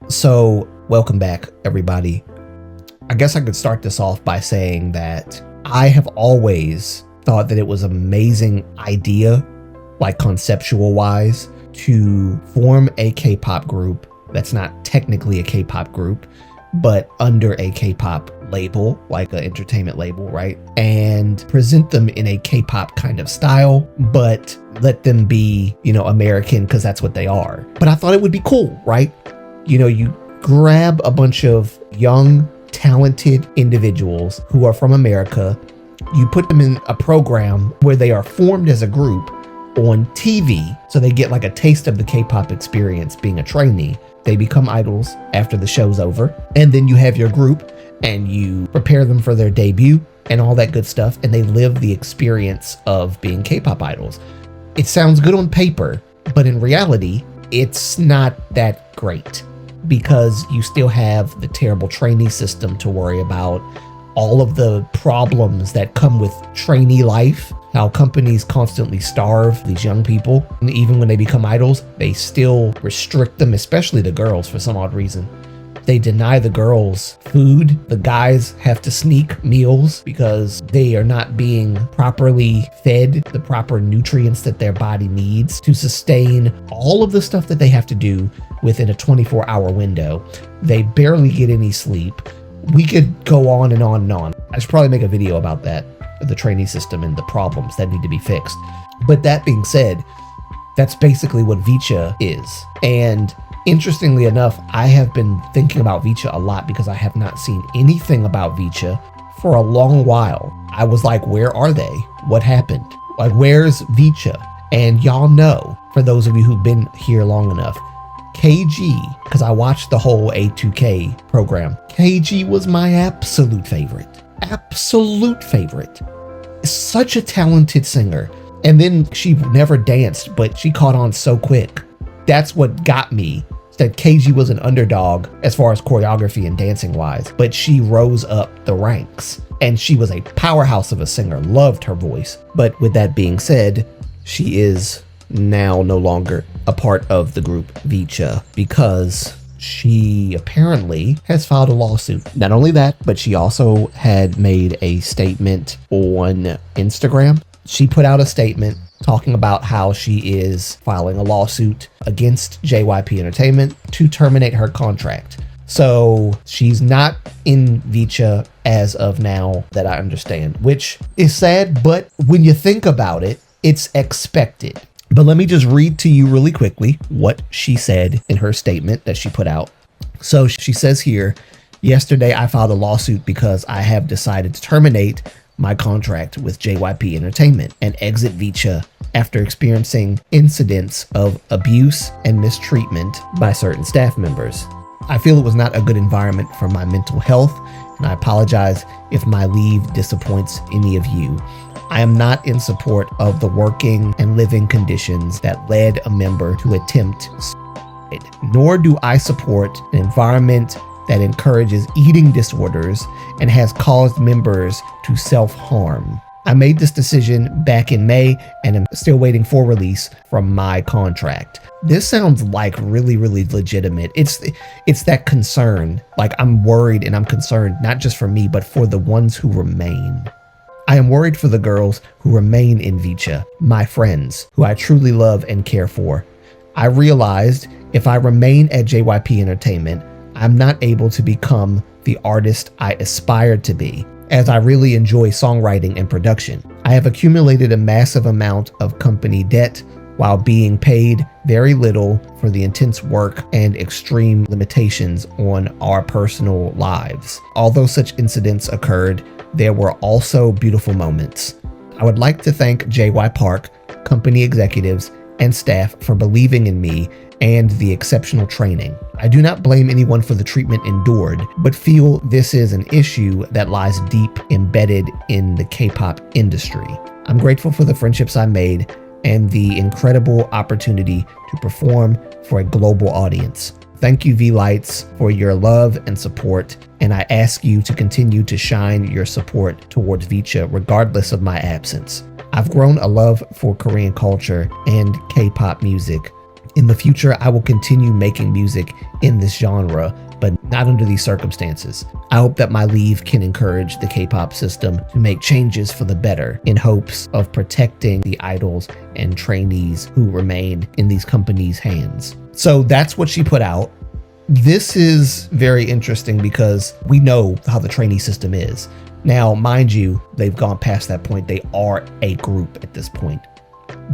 So, welcome back, everybody. I guess I could start this off by saying that I have always thought that it was an amazing idea, like conceptual wise, to form a K-pop group that's not technically a K-pop group, but under a K-pop label, like an entertainment label, right? And present them in a K-pop kind of style, but let them be, American, because that's what they are. But I thought it would be cool, right? You grab a bunch of young, talented individuals who are from America, you put them in a program where they are formed as a group on TV, so they get like a taste of the K-pop experience being a trainee. They become idols after the show's over, and then you have your group and you prepare them for their debut and all that good stuff, and they live the experience of being K-pop idols. It sounds good on paper, but in reality, it's not that great, because you still have the terrible trainee system to worry about, all of the problems that come with trainee life, how companies constantly starve these young people. And even when they become idols, they still restrict them, especially the girls for some odd reason. They deny the girls food. The guys have to sneak meals because they are not being properly fed the proper nutrients that their body needs to sustain all of the stuff that they have to do within a 24-hour window. They barely get any sleep. We could go on and on and on. I should probably make a video about that, the trainee system and the problems that need to be fixed. But that being said, that's basically what Vcha is. And interestingly enough, I have been thinking about Vcha a lot because I have not seen anything about Vcha for a long while. I was like, where are they? What happened? Like, where's Vcha? And y'all know, for those of you who've been here long enough, KG, because I watched the whole A2K program, KG was my absolute favorite. Absolute favorite. Such a talented singer. And then she never danced, but she caught on so quick. That's what got me, that KG was an underdog as far as choreography and dancing wise, but she rose up the ranks and she was a powerhouse of a singer. Loved her voice. But with that being said, she is now no longer a part of the group Vcha because she apparently has filed a lawsuit. Not only that, but she also had made a statement on Instagram. She put out a statement talking about how she is filing a lawsuit against JYP Entertainment to terminate her contract. So she's not in Vcha as of now, that I understand, which is sad, but when you think about it, it's expected. But let me just read to you really quickly what she said in her statement that she put out. So she says here, yesterday I filed a lawsuit because I have decided to terminate my contract with JYP Entertainment and exit Vcha after experiencing incidents of abuse and mistreatment by certain staff members. I feel it was not a good environment for my mental health, and I apologize if my leave disappoints any of you. I am not in support of the working and living conditions that led a member to attempt suicide, nor do I support an environment that encourages eating disorders and has caused members to self-harm. I made this decision back in May and am still waiting for release from my contract. This sounds like really, really legitimate. It's that concern. Like, I'm worried and I'm concerned, not just for me, but for the ones who remain. I am worried for the girls who remain in Vcha, my friends, who I truly love and care for. I realized if I remain at JYP Entertainment, I'm not able to become the artist I aspired to be, as I really enjoy songwriting and production. I have accumulated a massive amount of company debt while being paid very little for the intense work and extreme limitations on our personal lives. Although such incidents occurred, there were also beautiful moments. I would like to thank JY Park, company executives, and staff for believing in me and the exceptional training. I do not blame anyone for the treatment endured, but feel this is an issue that lies deep embedded in the K-pop industry. I'm grateful for the friendships I made and the incredible opportunity to perform for a global audience. Thank you, V-Lights, for your love and support, and I ask you to continue to shine your support towards Vcha regardless of my absence. I've grown a love for Korean culture and K-pop music, In the future, I will continue making music in this genre, but not under these circumstances. I hope that my leave can encourage the K-pop system to make changes for the better in hopes of protecting the idols and trainees who remain in these companies' hands. So that's what she put out. This is very interesting because we know how the trainee system is. Now, mind you, they've gone past that point. They are a group at this point.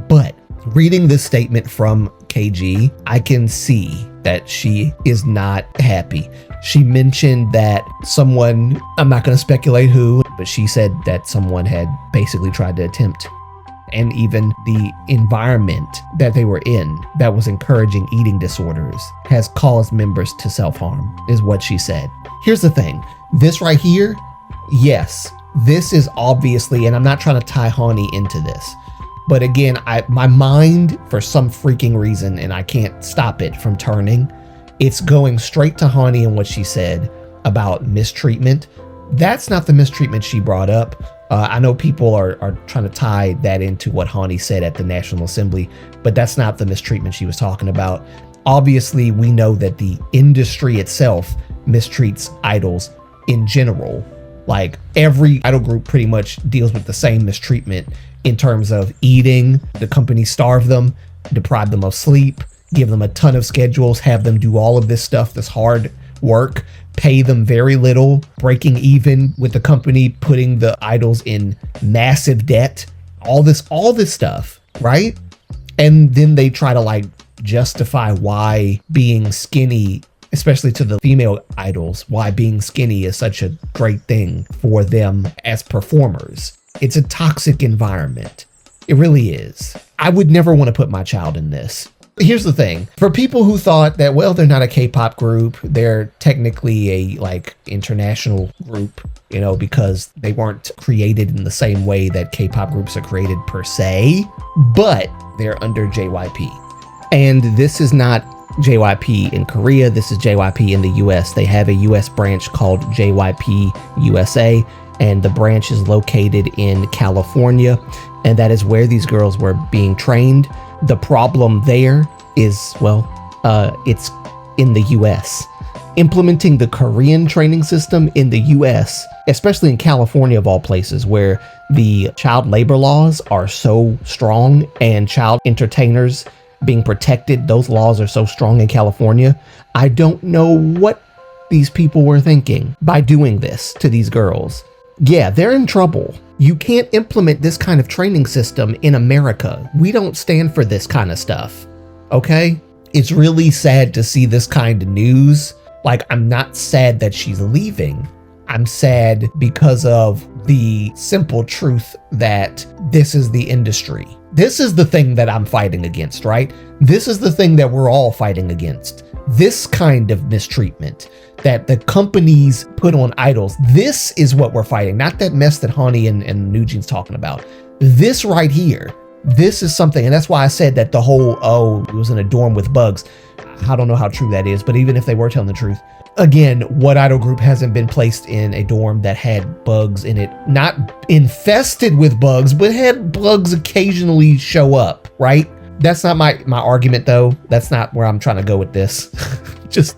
But reading this statement from KG, I can see that she is not happy. She mentioned that someone, I'm not going to speculate who, but she said that someone had basically tried to attempt. And even the environment that they were in that was encouraging eating disorders has caused members to self-harm, is what she said. Here's the thing. This right here, yes, this is obviously, and I'm not trying to tie Hani into this, but again, my mind, for some freaking reason, and I can't stop it from turning, it's going straight to Hani and what she said about mistreatment. That's not the mistreatment she brought up. I know people are trying to tie that into what Hani said at the National Assembly, but that's not the mistreatment she was talking about. Obviously, we know that the industry itself mistreats idols in general. Like every idol group pretty much deals with the same mistreatment in terms of eating. The company starve them, deprive them of sleep, give them a ton of schedules, have them do all of this stuff, this hard work, pay them very little, breaking even with the company, putting the idols in massive debt, all this stuff, right? And then they try to like justify why being skinny, especially to the female idols, why being skinny is such a great thing for them as performers. It's a toxic environment. It really is. I would never want to put my child in this. Here's the thing. For people who thought that, well, they're not a K-pop group, they're technically a like international group, you know, because they weren't created in the same way that K-pop groups are created per se, but they're under JYP. And this is not JYP in Korea, this is JYP in the US. They have a US branch called JYP USA, and the branch is located in California, and that is where these girls were being trained. The problem there is, well, it's in the US. Implementing the Korean training system in the US, especially in California of all places, where the child labor laws are so strong and child entertainers being protected, those laws are so strong in California. I don't know what these people were thinking by doing this to these girls. Yeah, they're in trouble. You can't implement this kind of training system in America. We don't stand for this kind of stuff, okay? It's really sad to see this kind of news. Like, I'm not sad that she's leaving. I'm sad because of the simple truth that this is the industry. This is the thing that I'm fighting against, right? This is the thing that we're all fighting against. This kind of mistreatment that the companies put on idols. This is what we're fighting, not that mess that Hani and Nugent's talking about. This right here, this is something, and that's why I said that the whole, oh, it was in a dorm with bugs. I don't know how true that is, but even if they were telling the truth, again, what idol group hasn't been placed in a dorm that had bugs in it? Not infested with bugs, but had bugs occasionally show up, right? That's not my argument, though. That's not where I'm trying to go with this.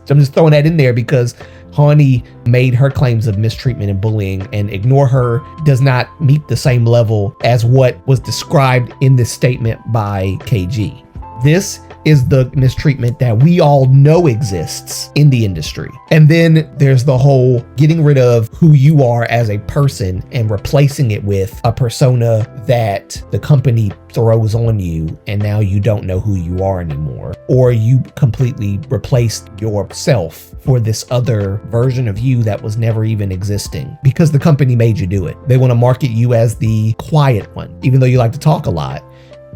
I'm just throwing that in there because Hani made her claims of mistreatment and bullying, and ignore her does not meet the same level as what was described in this statement by KG. This is the mistreatment that we all know exists in the industry. And then there's the whole getting rid of who you are as a person and replacing it with a persona that the company throws on you, and now you don't know who you are anymore. Or you completely replaced yourself for this other version of you that was never even existing because the company made you do it. They want to market you as the quiet one, even though you like to talk a lot.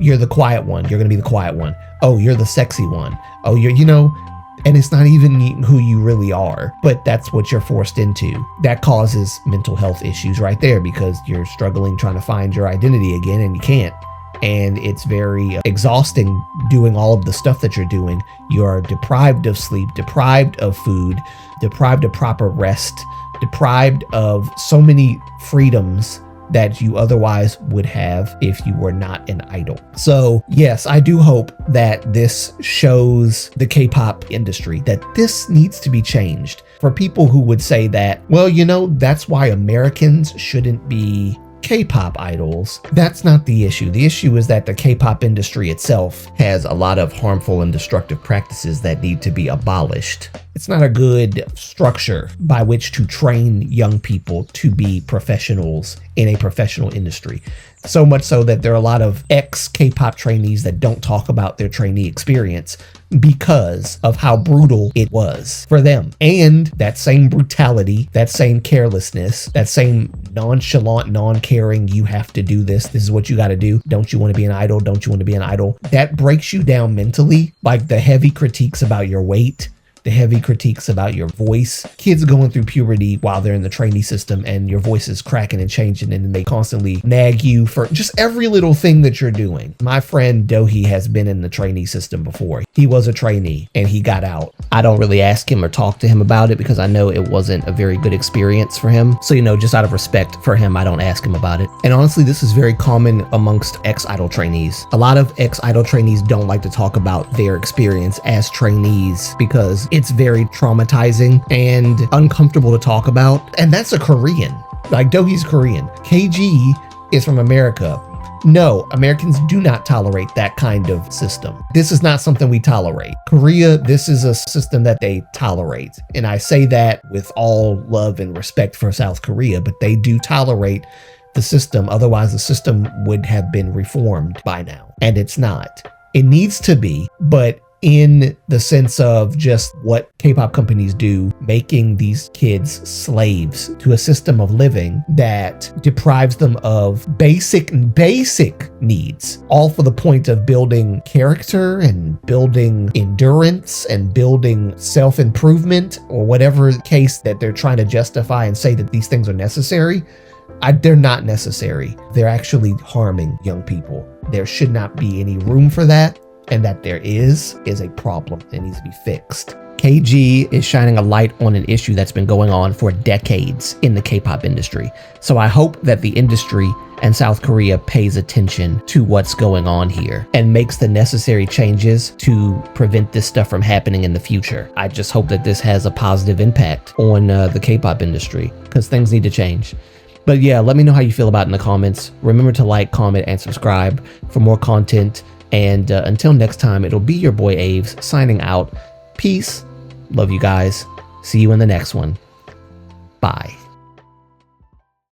You're the quiet one. You're going to be the quiet one. Oh, you're the sexy one. Oh, and it's not even who you really are, but that's what you're forced into. That causes mental health issues right there because you're struggling trying to find your identity again and you can't. And it's very exhausting doing all of the stuff that you're doing. You're deprived of sleep, deprived of food, deprived of proper rest, deprived of so many freedoms that you otherwise would have if you were not an idol. So yes, I do hope that this shows the K-pop industry that this needs to be changed. For people who would say that, well, you know, that's why Americans shouldn't be K-pop idols, that's not the issue. The issue is that the K-pop industry itself has a lot of harmful and destructive practices that need to be abolished. It's not a good structure by which to train young people to be professionals in a professional industry. So much so that there are a lot of ex-K-pop trainees that don't talk about their trainee experience because of how brutal it was for them. And that same brutality, that same carelessness, that same nonchalant, non-caring, you have to do this is what you got to do. Don't you want to be an idol? Don't you want to be an idol? That breaks you down mentally, like the heavy critiques about your weight, the heavy critiques about your voice, kids going through puberty while they're in the trainee system and your voice is cracking and changing and they constantly nag you for just every little thing that you're doing. My friend Dohi has been in the trainee system before. He was a trainee and he got out. I don't really ask him or talk to him about it because I know it wasn't a very good experience for him. So, you know, just out of respect for him, I don't ask him about it. And honestly, this is very common amongst ex-idol trainees. A lot of ex-idol trainees don't like to talk about their experience as trainees because it's very traumatizing and uncomfortable to talk about. And that's a Korean. Like, Dohi's Korean. KG is from America. No, Americans do not tolerate that kind of system. This is not something we tolerate. Korea, this is a system that they tolerate. And I say that with all love and respect for South Korea, but they do tolerate the system. Otherwise, the system would have been reformed by now. And it's not. It needs to be, but in the sense of just what K-pop companies do, making these kids slaves to a system of living that deprives them of basic needs, all for the point of building character and building endurance and building self-improvement, or whatever case that they're trying to justify and say that these things are necessary. They're not necessary. They're actually harming young people. There should not be any room for that. And that there is a problem that needs to be fixed. KG is shining a light on an issue that's been going on for decades in the K-pop industry. So I hope that the industry and South Korea pays attention to what's going on here and makes the necessary changes to prevent this stuff from happening in the future. I just hope that this has a positive impact on the K-pop industry because things need to change. But yeah, let me know how you feel about it in the comments. Remember to like, comment, and subscribe for more content. And until next time, it'll be your boy Aves signing out. Peace. Love you guys. See you in the next one. Bye.